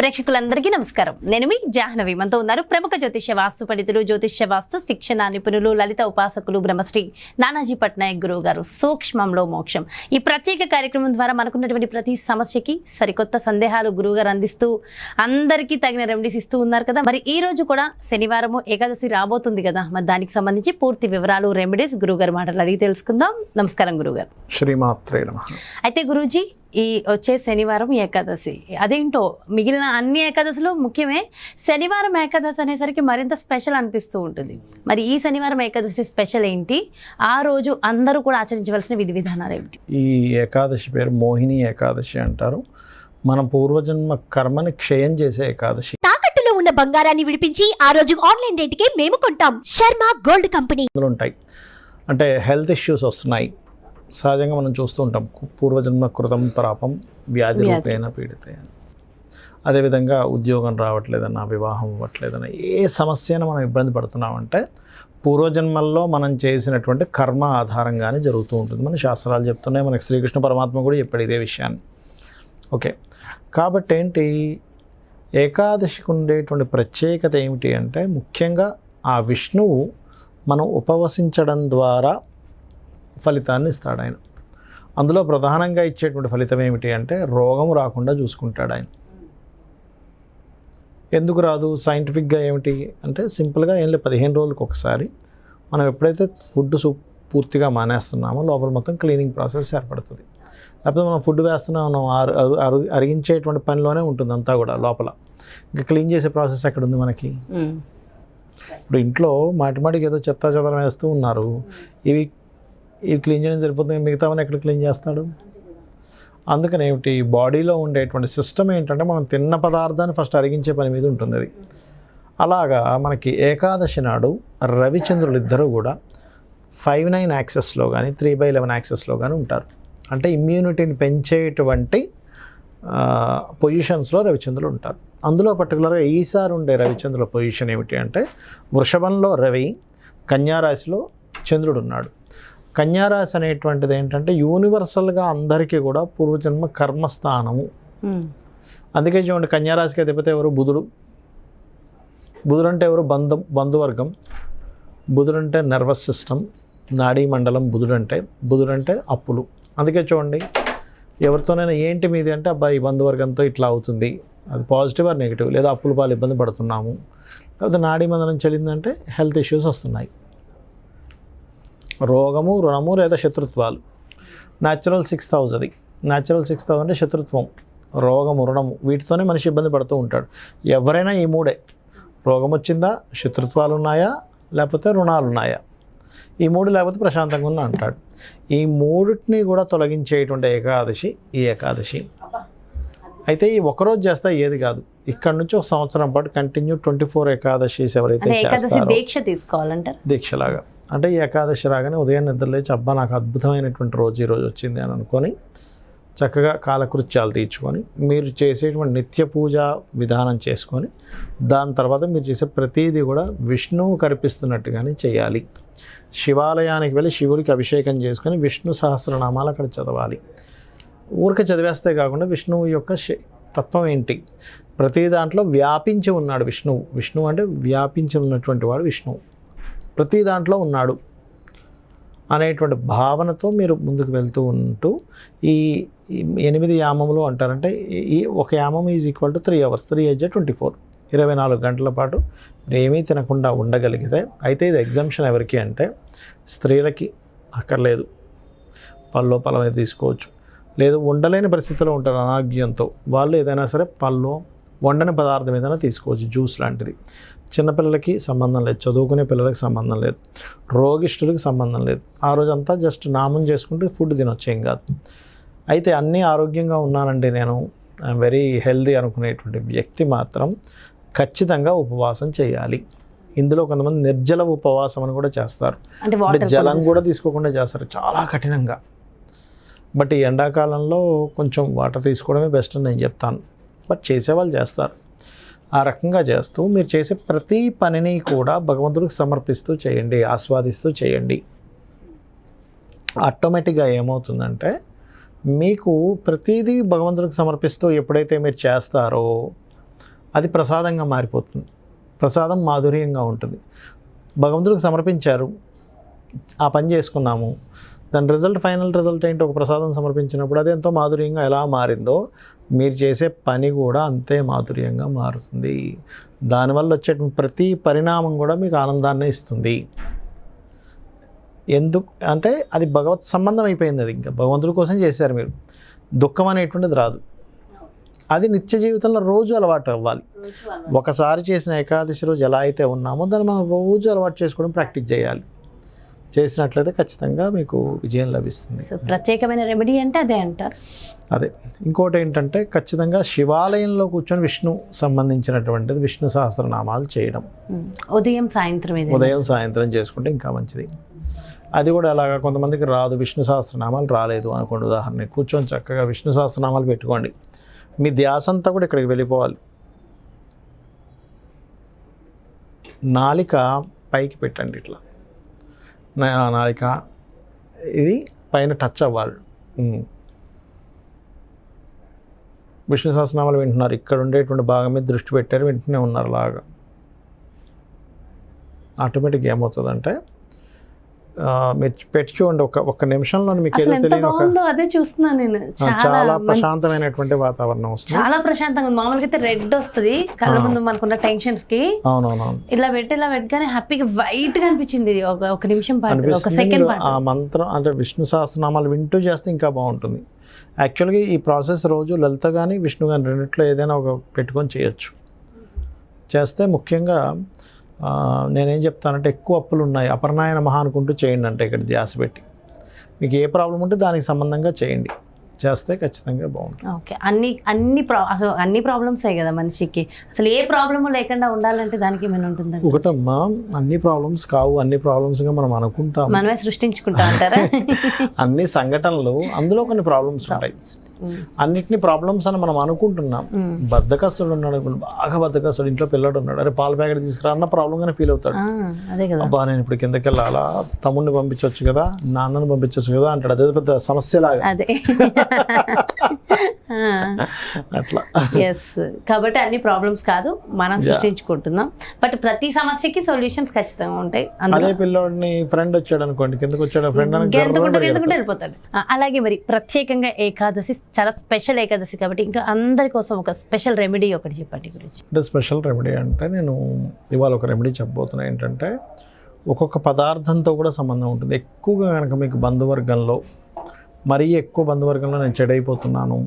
ప్రేక్షకులందరికీ నమస్కారం. నేను మీ జాహ్నవి. మనతో ఉన్నారు ప్రముఖ జ్యోతిష్య వాస్తు పండితులు, జ్యోతిష్య వాస్తు శిక్షణ నిపుణులు, లలిత ఉపాసకులు బ్రహ్మశ్రీ నానాజీ పట్నాయక్ గురువు గారు. సూక్ష్మంలో మోక్షం ఈ ప్రత్యేక కార్యక్రమం ద్వారా మనకున్నటువంటి ప్రతి సమస్యకి సరికొత్త సందేహాలు గురువు గారు అందిస్తూ అందరికీ తగిన రెమెడీస్ ఇస్తూ ఉన్నారు కదా. మరి ఈ రోజు కూడా శనివారము ఏకాదశి రాబోతుంది కదా. మరి దానికి సంబంధించి పూర్తి వివరాలు, రెమెడీస్ గురువు గారు మాటలు అడిగి తెలుసుకుందాం. నమస్కారం గురువు గారు. శ్రీమాత్రే నమః. అయితే గురూజీ, ఈ వచ్చే శనివారం ఏకాదశి, అదేంటో మిగిలిన అన్ని ఏకాదశులు ముఖ్యమే, శనివారం ఏకాదశి అనేసరికి మరింత స్పెషల్ అనిపిస్తూ ఉంటుంది. మరి ఈ శనివారం ఏకాదశి స్పెషల్ ఏంటి? ఆ రోజు అందరూ కూడా ఆచరించవలసిన విధి విధానాలు ఏమిటి? ఈ ఏకాదశి పేరు మోహిని ఏకాదశి అంటారు. మన పూర్వజన్మ కర్మని క్షయం చేసే ఏకాదశి. తాకట్టులో ఉన్న బంగారాన్ని విడిపించి ఆ రోజు ఆన్లైన్ రేటుకే మేము కొంటాం. Sharma gold company. ఉంటాయి అంటే హెల్త్ ఇష్యూస్ వస్తున్నాయి. సహజంగా మనం చూస్తూ ఉంటాం, పూర్వజన్మ కృతం పాపం వ్యాధి రూపేణ పీడితైన. అదేవిధంగా ఉద్యోగం రావట్లేదన్నా, వివాహం అవ్వట్లేదన్నా, ఏ సమస్యను మనం ఇబ్బంది పడుతున్నామంటే పూర్వజన్మల్లో మనం చేసినటువంటి కర్మ ఆధారంగానే జరుగుతూ ఉంటుంది. మన శాస్త్రాలు చెప్తున్నాయి, మనకి శ్రీకృష్ణ పరమాత్మ కూడా చెప్పాడు ఇదే విషయాన్ని. ఓకే, కాబట్టి ఏంటి, ఏకాదశికి ఉండేటువంటి ప్రత్యేకత ఏమిటి అంటే, ముఖ్యంగా ఆ విష్ణువు మనం ఉపవసించడం ద్వారా ఫలితాన్ని ఇస్తాడు ఆయన. అందులో ప్రధానంగా ఇచ్చేటువంటి ఫలితం ఏమిటి అంటే, రోగం రాకుండా చూసుకుంటాడు ఆయన. ఎందుకు రాదు? సైంటిఫిక్గా ఏమిటి అంటే, సింపుల్గా ఏం లేదు, 15 రోజులకు ఒకసారి మనం ఎప్పుడైతే ఫుడ్ పూర్తిగా మానేస్తున్నామో లోపల మొత్తం క్లీనింగ్ ప్రాసెస్ ఏర్పడుతుంది. లేకపోతే మనం ఫుడ్ వేస్తున్నాం, మనం అరిగించేటువంటి పనిలోనే ఉంటుంది అంతా కూడా లోపల. ఇంకా క్లీన్ చేసే ప్రాసెస్ ఎక్కడ ఉంది మనకి? ఇప్పుడు ఇంట్లో మాటిమాటికి ఏదో చెత్త చెదరం వేస్తూ ఉన్నారు. ఇవి క్లీన్ చేయడం సరిపోతుంది, మిగతావన్నీ ఎక్కడ క్లీన్ చేస్తాడు? అందుకని ఏమిటి, బాడీలో ఉండేటువంటి సిస్టమ్ ఏంటంటే, మనం తిన్న పదార్థాన్ని ఫస్ట్ అరిగించే పని మీద ఉంటుంది అది. అలాగా మనకి ఏకాదశి నాడు రవిచంద్రులు ఇద్దరు కూడా 5/9 యాక్సెస్లో కానీ 3/11 యాక్సెస్లో కానీ ఉంటారు. అంటే ఇమ్యూనిటీని పెంచేటువంటి పొజిషన్స్లో రవిచంద్రులు ఉంటారు. అందులో పర్టికులర్గా ఈసారి ఉండే రవిచంద్రుల పొజిషన్ ఏమిటి అంటే, వృషభంలో రవి, కన్యారాశిలో చంద్రుడు ఉన్నాడు. కన్యారాశి అనేటువంటిది ఏంటంటే యూనివర్సల్గా అందరికీ కూడా పూర్వజన్మ కర్మస్థానము. అందుకే చూడండి, కన్యారాశికి అధిపతి ఎవరు? బుధుడు. బుధుడు అంటే ఎవరు? బంధువర్గం. బుధుడు అంటే నర్వస్ సిస్టమ్, నాడీ మండలం. బుధుడు అంటే అప్పులు. అందుకే చూడండి, ఎవరితోనైనా ఏంటి మీది అంటే, అబ్బాయి బంధువర్గంతో ఇట్లా అవుతుంది, అది పాజిటివ్ ఆర్ నెగిటివ్, లేదా అప్పుల పాలు ఇబ్బంది పడుతున్నాము, లేకపోతే నాడీ మండలం చెల్లిందంటే హెల్త్ ఇష్యూస్ వస్తున్నాయి, రోగము, రుణము లేదా శత్రుత్వాలు. న్యాచురల్ 6th హౌస్ అది. న్యాచురల్ 6th హౌస్ అంటే శత్రుత్వం, రోగము, రుణము, వీటితోనే మనిషి ఇబ్బంది పడుతూ ఉంటాడు. ఎవరైనా ఈ మూడే, రోగం వచ్చిందా, శత్రుత్వాలు ఉన్నాయా, లేకపోతే రుణాలు ఉన్నాయా, ఈ మూడు లేకపోతే ప్రశాంతంగా ఉన్నా అంటాడు. ఈ మూడింటిని కూడా తొలగించేటువంటి ఏకాదశి ఈ ఏకాదశి. అయితే ఈ ఒకరోజు చేస్తే ఏది కాదు, ఇక్కడ నుంచి ఒక సంవత్సరం పాటు కంటిన్యూ 24 ఏకాదశిస్ ఎవరైతే చేస్తారో దీక్ష తీసుకోవాలంటారు. దీక్షలాగా అంటే, ఈ ఏకాదశి రాగానే ఉదయం నిద్రలేచి, అబ్బా నాకు అద్భుతమైనటువంటి రోజు ఈరోజు వచ్చింది అని అనుకొని చక్కగా కాలకృత్యాలు తీర్చుకొని మీరు చేసేటువంటి నిత్య పూజ విధానం చేసుకొని, దాని తర్వాత మీరు చేసే ప్రతీది కూడా విష్ణువు కల్పిస్తున్నట్టుగానే చేయాలి. శివాలయానికి వెళ్ళి శివుడికి అభిషేకం చేసుకొని విష్ణు సహస్రనామాలు అక్కడ చదవాలి. ఊరికే చదివేస్తే కాకుండా విష్ణువు యొక్క తత్వం ఏంటి, ప్రతి దాంట్లో వ్యాపించి ఉన్నాడు విష్ణువు. విష్ణువు అంటే వ్యాపించి ఉన్నటువంటి వాడు విష్ణువు, ప్రతి దాంట్లో ఉన్నాడు అనేటువంటి భావనతో మీరు ముందుకు వెళ్తూ ఉంటూ, ఈ 8 యామములు అంటారంటే, ఈ ఒక యామం ఈజ్ ఈక్వల్ టు 3 hours, 3 × 24, 24 గంటల పాటు ఏమీ తినకుండా ఉండగలిగితే. అయితే ఇది ఎగ్జంప్షన్ ఎవరికి అంటే, స్త్రీలకి అక్కర్లేదు, పల్లో పలమే తీసుకోవచ్చు. లేదు ఉండలేని పరిస్థితిలో ఉంటారు అనారోగ్యంతో, వాళ్ళు ఏదైనా సరే పల్లో వండని పదార్థం ఏదైనా తీసుకోవచ్చు, జ్యూస్ లాంటిది. చిన్నపిల్లలకి సంబంధం లేదు, చదువుకునే పిల్లలకి సంబంధం లేదు, రోగిష్ఠులకి సంబంధం లేదు. ఆ రోజంతా జస్ట్ నామం చేసుకుంటూ ఫుడ్ తినొచ్చు, ఏం కాదు. అయితే అన్నీ ఆరోగ్యంగా ఉన్నానండి, నేను ఐఎమ్ వెరీ హెల్దీ అనుకునేటువంటి వ్యక్తి మాత్రం ఖచ్చితంగా ఉపవాసం చేయాలి. ఇందులో కొంతమంది నిర్జల ఉపవాసం అని కూడా చేస్తారు, అంటే జలం కూడా తీసుకోకుండా చేస్తారు, చాలా కఠినంగా. బట్ ఈ ఎండాకాలంలో కొంచెం వాటర్ తీసుకోవడమే బెస్ట్ అని నేను చెప్తాను. బట్ చేసేవాళ్ళు చేస్తారు. ఆ రకంగా చేస్తూ మీరు చేసే ప్రతి పనిని కూడా భగవంతుడికి సమర్పిస్తూ చేయండి, ఆస్వాదిస్తూ చేయండి. ఆటోమేటిక్గా ఏమవుతుందంటే, మీకు ప్రతిదీ భగవంతుడికి సమర్పిస్తూ ఎప్పుడైతే మీరు చేస్తారో అది ప్రసాదంగా మారిపోతుంది. ప్రసాదం మాధుర్యంగా ఉంటుంది. భగవంతుడికి సమర్పించారు, ఆ పని చేసుకున్నాము, దాని రిజల్ట్, ఫైనల్ రిజల్ట్ ఏంటి? ఒక ప్రసాదం సమర్పించినప్పుడు అది ఎంతో మాధుర్యంగా ఎలా మారిందో మీరు చేసే పని కూడా అంతే మాధుర్యంగా మారుతుంది. దానివల్ల వచ్చే ప్రతి పరిణామం కూడా మీకు ఆనందాన్ని ఇస్తుంది. ఎందుకు అంటే అది భగవత్ సంబంధం అయిపోయింది. అది ఇంకా భగవంతుడి కోసం చేశారు మీరు. దుఃఖం అనేటువంటిది రాదు. అది నిత్య జీవితంలో రోజు అలవాటు అవ్వాలి. ఒకసారి చేసిన ఏకాదశి రోజు ఎలా అయితే ఉన్నామో దాన్ని మనం రోజు అలవాటు చేసుకోవడం ప్రాక్టీస్ చేయాలి. చేసినట్లయితే ఖచ్చితంగా మీకు విజయం లభిస్తుంది. సో ప్రత్యేకమైన రెమెడీ అంటే అదే అంటారు. అదే. ఇంకోటి ఏంటంటే ఖచ్చితంగా శివాలయంలో కూర్చొని విష్ణు సంబంధించినటువంటిది విష్ణు సహస్రనామాలు చేయడం. ఉదయం సాయంత్రం చేసుకుంటే ఇంకా మంచిది. అది కూడా అలాగా కొంతమందికి రాదు, విష్ణు సహస్రనామాలు రాలేదు అనుకోండి, ఉదాహరణ కూర్చొని చక్కగా విష్ణు సహస్రనామాలు పెట్టుకోండి. మీ ధ్యాస అంతా కూడా ఇక్కడికి వెళ్ళిపోవాలి. నాలిక పైకి పెట్టండి, ఇట్లా నాలిక ఇది పైన టచ్ అవ్వాలి. విష్ణు సహస్రనామాలు వింటున్నారు, ఇక్కడ ఉండేటువంటి భాగం మీద దృష్టి పెట్టారు, వింటూనే ఉన్నారు. అలాగా ఆటోమేటిక్గా ఏమవుతుందంటే మీరు పెట్టి చూడండి, ఒక్క నిమిషంలో మీకు ఏదో తెలియని అదే చూస్తున్నాను నేను. చాలా ప్రశాంతమైనటువంటి వాతావరణం వస్తుంది. చాలా ప్రశాంతంగా ఉంది. మామూలుగా అయితే రెడ్ వస్తుంది కళ్ళ ముందు మనకున్న టెన్షన్స్ కి. అవునవునవును. ఇలా పెట్టగానే హ్యాపీగా వైట్ గా అనిపించింది. ఒక నిమిషం పాటు, ఒక సెకండ్ పాటు. ఆ మంత్రం అంటే విష్ణు సహస్రనామాలు వింటూ చేస్తే ఇంకా బాగుంటుంది. యాక్చువల్గా ఈ ప్రాసెస్ రోజు లలిత కానీ విష్ణు కానీ రెండిట్లో ఏదైనా ఒక పెట్టుకొని చేయొచ్చు. చేస్తే ముఖ్యంగా నేనేం చెప్తానంటే, ఎక్కువ అప్పులు ఉన్నాయి, అపర్ణాయ నమః అనుకుంటూ చేయండి. అంటే ఇక్కడ ధ్యాస పెట్టి మీకు ఏ ప్రాబ్లం ఉంటే దానికి సంబంధంగా చేయండి. చేస్తే ఖచ్చితంగా బాగుంటుంది. ఓకే. అసలు అన్ని ప్రాబ్లమ్సే కదా మనిషికి. అసలు ఏ ప్రాబ్లము లేకుండా ఉండాలంటే దానికి ఏమైనా ఉంటుందా? ఒకటమ్మా, అన్ని ప్రాబ్లమ్స్ కావు. అన్ని ప్రాబ్లమ్స్గా మనం అనుకుంటాం, మనమే సృష్టించుకుంటా అంటారా? అన్ని సంఘటనలు, అందులో కొన్ని ప్రాబ్లమ్స్ ఉంటాయి. అన్నిటినీ ప్రాబ్లమ్స్ అని మనం అనుకుంటున్నాం. బద్ధకస్తుడు ఉన్నాడు అనుకోండి, బాగా బద్ధకస్తుడు, ఇంట్లో పిల్లడు ఉన్నాడు, అరే పాల ప్యాకెట్ తీసుకురా అన్న ప్రాబ్లంగానే ఫీల్ అవుతాడు. అబ్బా నేను ఇప్పుడు కిందకి వెళ్ళాలా, తమ్ముడిని పంపించవచ్చు కదా, నాన్నని పంపించవచ్చు కదా అంటాడు. అదే పెద్ద సమస్యలాగా. అట్లా. కాబట్టి అన్ని ప్రాబ్లమ్స్ కాదు, మనం సృష్టించుకుంటున్నాం. బట్ ప్రతి సమస్యకి సొల్యూషన్స్ ఖచ్చితంగా ఉంటాయి. అదే పిల్లోడిని ఫ్రెండ్ వచ్చాడు అనుకోండి, కిందకి వచ్చాడు ఫ్రెండ్ ఎందుకుంటే వెళ్ళిపోతాడు. అలాగే మరి ప్రత్యేకంగా ఏకాదశి చాలా స్పెషల్ ఏకాదశి కాబట్టి ఇంకా అందరి కోసం ఒక స్పెషల్ రెమెడీ ఒకటి చెప్పండి గురించి. అంటే స్పెషల్ రెమెడీ అంటే నేను ఇవాళ ఒక రెమెడీ చెప్పబోతున్నా. ఏంటంటే ఒక్కొక్క పదార్థంతో కూడా సంబంధం ఉంటుంది. ఎక్కువగా కనుక మీకు బంధువర్గంలో, మరీ ఎక్కువ బంధువర్గంలో నేను చెడైపోతున్నాను,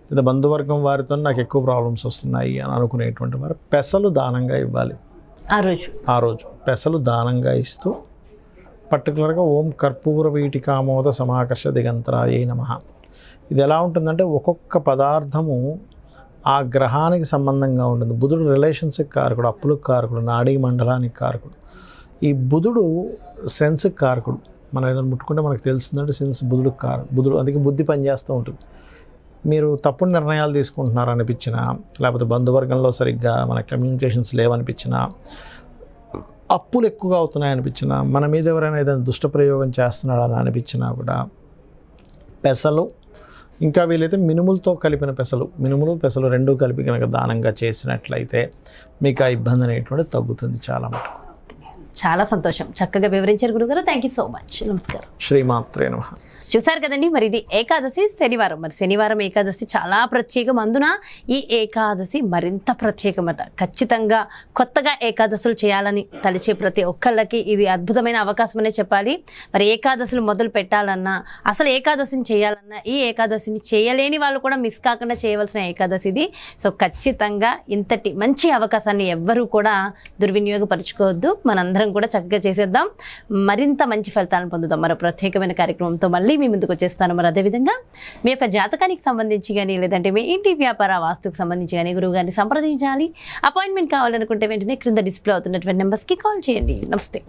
లేదా బంధువర్గం వారితో నాకు ఎక్కువ ప్రాబ్లమ్స్ వస్తున్నాయి అని అనుకునేటువంటి వారు పెసలు దానంగా ఇవ్వాలి. ఆ రోజు పెసలు దానంగా ఇస్తూ పర్టికులర్గా ఓం కర్పూర వీటికామోద సమాకర్ష దిగంతరాయే నమః. ఇది ఎలా ఉంటుందంటే ఒక్కొక్క పదార్థము ఆ గ్రహానికి సంబంధంగా ఉంటుంది. బుధుడు రిలేషన్స్కి కారకుడు, అప్పులకు కారకుడు, నాడీ మండలానికి కారకుడు. ఈ బుధుడు సెన్స్కి కారకుడు. మనం ఏదైనా ముట్టుకుంటే మనకు తెలుస్తుందంటే సెన్స్ బుధుడికి బుధుడు అందుకే బుద్ధి పనిచేస్తూ ఉంటుంది. మీరు తప్పుడు నిర్ణయాలు తీసుకుంటున్నారు అనిపించినా, లేకపోతే బంధువర్గంలో సరిగ్గా మన కమ్యూనికేషన్స్ లేవనిపించినా, అప్పులు ఎక్కువగా అవుతున్నాయి అనిపించినా, మన మీద ఎవరైనా ఏదైనా దుష్ట ప్రయోగం చేస్తున్నాడని అనిపించినా కూడా పెసలు, ఇంకా వీలైతే మినుములతో కలిపిన మినుములు పెసలు రెండూ కలిపి కనుక దానంగా చేసినట్లయితే మీకు ఆ ఇబ్బంది అనేటువంటి తగ్గుతుంది చాలా మటుకు. చాలా సంతోషం, చక్కగా వివరించారు గురుగారు. Thank you so much. నమస్కారం. శ్రీమాత్రే నమః. చూసారు కదండి, మరి ఇది ఏకాదశి శనివారం. మరి శనివారం ఏకాదశి చాలా ప్రత్యేకం. అందున ఈ ఏకాదశి మరింత ప్రత్యేకమట. ఖచ్చితంగా కొత్తగా ఏకాదశులు చేయాలని తలిచే ప్రతి ఒక్కళ్ళకి ఇది అద్భుతమైన అవకాశం అనే చెప్పాలి. మరి ఏకాదశులు మొదలు పెట్టాలన్నా, అసలు ఏకాదశిని చేయాలన్నా, ఈ ఏకాదశిని చేయలేని వాళ్ళు కూడా మిస్ కాకుండా చేయవలసిన ఏకాదశి ఇది. సో ఖచ్చితంగా ఇంతటి మంచి అవకాశాన్ని ఎవ్వరూ కూడా దుర్వినియోగపరుచుకోవద్దు. మనందరం కూడా చక్కగా చేసేద్దాం, మరింత మంచి ఫలితాలను పొందుదాం. మరో ప్రత్యేకమైన కార్యక్రమంతో మళ్ళీ మీ ముందుకు వచ్చేస్తాను. మరి అదేవిధంగా మీ యొక్క జాతకానికి సంబంధించి కానీ, లేదంటే మీ ఇంటి వ్యాపార వాస్తుకు సంబంధించి కానీ గురువు గారిని సంప్రదించాలి, అపాయింట్మెంట్ కావాలనుకుంటే వెంటనే క్రింద డిస్ప్లే అవుతున్నటువంటి నెంబర్స్కి కాల్ చేయండి. నమస్తే.